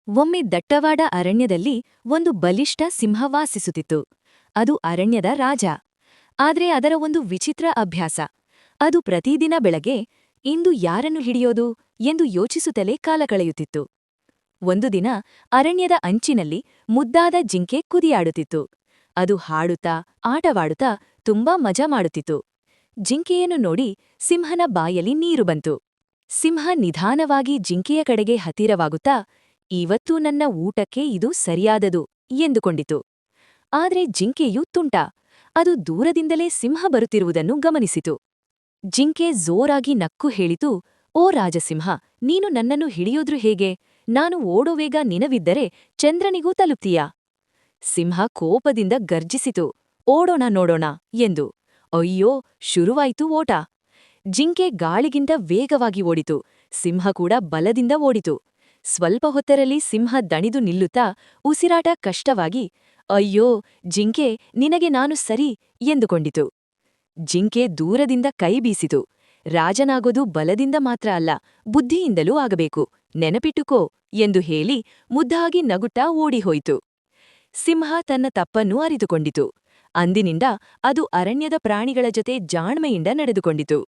ಒಮ್ಮೆ ದಟ್ಟವಾದ ಅರಣ್ಯದಲ್ಲಿ ಒಂದು ಬಲಿಷ್ಠ ಸಿಂಹ ವಾಸಿಸುತ್ತಿತ್ತು. ಅದು ಅರಣ್ಯದ ರಾಜ. ಆದ್ರೆ ಅದರ ಒಂದು ವಿಚಿತ್ರ ಅಭ್ಯಾಸ. ಅದು ಪ್ರತಿದಿನ ಬೆಳಗ್ಗೆ ಇಂದು ಯಾರನ್ನು ಹಿಡಿಯೋದು ಎಂದು ಯೋಚಿಸುತ್ತಲೇ ಕಾಲ ಕಳೆಯುತ್ತಿತ್ತು. ಒಂದು ದಿನ ಅರಣ್ಯದ ಅಂಚಿನಲ್ಲಿ ಮುದ್ದಾದ ಜಿಂಕೆ ಕುದಿಯಾಡುತ್ತಿತ್ತು. ಅದು ಹಾಡುತ್ತಾ ಆಟವಾಡುತ್ತಾ ತುಂಬಾ ಮಜಾ ಮಾಡುತ್ತಿತ್ತು. ಜಿಂಕೆಯನ್ನು ನೋಡಿ ಸಿಂಹನ ಬಾಯಲ್ಲಿ ನೀರು ಬಂತು. ಸಿಂಹ ನಿಧಾನವಾಗಿ ಜಿಂಕೆಯ ಕಡೆಗೆ ಹತ್ತಿರವಾಗುತ್ತಾ, ಇವತ್ತು ನನ್ನ ಊಟಕ್ಕೆ ಇದು ಸರಿಯಾದದು ಎಂದುಕೊಂಡಿತು. ಆದ್ರೆ ಜಿಂಕೆಯು ತುಂಟ. ಅದು ದೂರದಿಂದಲೇ ಸಿಂಹ ಬರುತ್ತಿರುವುದನ್ನು ಗಮನಿಸಿತು. ಜಿಂಕೆ ಜೋರಾಗಿ ನಕ್ಕು ಹೇಳಿತು, ಓ ರಾಜಸಿಂಹ, ನೀನು ನನ್ನನ್ನು ಹಿಡಿಯೋದ್ರು ಹೇಗೆ? ನಾನು ಓಡೋ ವೇಗ ನಿನವಿದ್ದರೆ ಚಂದ್ರನಿಗೂ ತಲುಪ್ತೀಯಾ? ಸಿಂಹ ಕೋಪದಿಂದ ಗರ್ಜಿಸಿತು, ಓಡೋಣ ನೋಡೋಣ ಎಂದು. ಅಯ್ಯೋ, ಶುರುವಾಯ್ತು ಓಟ. ಜಿಂಕೆ ಗಾಳಿಗಿಂತ ವೇಗವಾಗಿ ಓಡಿತು. ಸಿಂಹ ಕೂಡ ಬಲದಿಂದ ಓಡಿತು. ಸ್ವಲ್ಪ ಹೊತ್ತರಲ್ಲಿ ಸಿಂಹ ದಣಿದು ನಿಲ್ಲುತ್ತಾ ಉಸಿರಾಟ ಕಷ್ಟವಾಗಿ, ಅಯ್ಯೋ ಜಿಂಕೆ, ನಿನಗೆ ನಾನು ಸರಿ ಎಂದುಕೊಂಡಿತು. ಜಿಂಕೆ ದೂರದಿಂದ ಕೈ ಬೀಸಿತು. ರಾಜನಾಗೋದು ಬಲದಿಂದ ಮಾತ್ರ ಅಲ್ಲ, ಬುದ್ಧಿಯಿಂದಲೂ ಆಗಬೇಕು, ನೆನಪಿಟ್ಟುಕೋ ಎಂದು ಹೇಳಿ ಮುದ್ದಾಗಿ ನಗುತ್ತಾ ಓಡಿಹೋಯಿತು. ಸಿಂಹ ತನ್ನ ತಪ್ಪನ್ನು ಅರಿತುಕೊಂಡಿತು. ಅಂದಿನಿಂದ ಅದು ಅರಣ್ಯದ ಪ್ರಾಣಿಗಳ ಜೊತೆ ಜಾಣ್ಮೆಯಿಂದ ನಡೆದುಕೊಂಡಿತು.